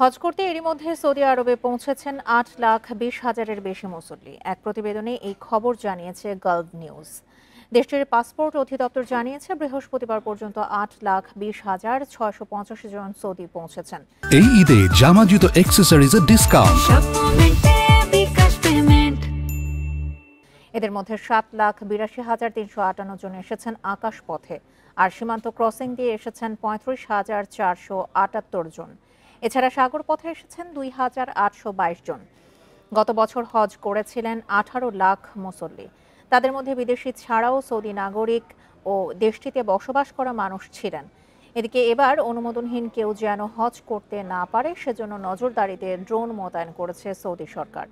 হজ করতে এরই মধ্যে সৌদি আরবে পৌঁছেছেন 8,20,000-এর বেশি মুসল্লি। এক প্রতিবেদনে এই খবর জানিয়েছে গালফ নিউজ। দেশটির পাসপোর্ট অধিদপ্তর জানিয়েছে বৃহস্পতিবার পর্যন্ত 8,20,685 জন সৌদি পৌঁছেছেন। এই ঈদে জামা জুতো অ্যাক্সেসরিজের ডিসকাউন্ট। এদের মধ্যে 7,82,358 জন এসেছেন আকাশ পথে, আর সীমান্ত ক্রসিং দিয়ে এসেছেন 35,478 জন। এছাড়া সাগর পথে এসেছেন 2,822 জন। গত বছর হজ করেছিলেন 18 লাখ মুসল্লি। তাদের মধ্যে বিদেশি ছাড়াও সৌদি নাগরিক ও দেশটিতে বসবাস করা মানুষ ছিলেন। এদিকে এবার অনুমোদনহীন কেউ যেন হজ করতে না পারে সেজন্য নজরদারিতে ড্রোন মোতায়েন করেছে সৌদি সরকার।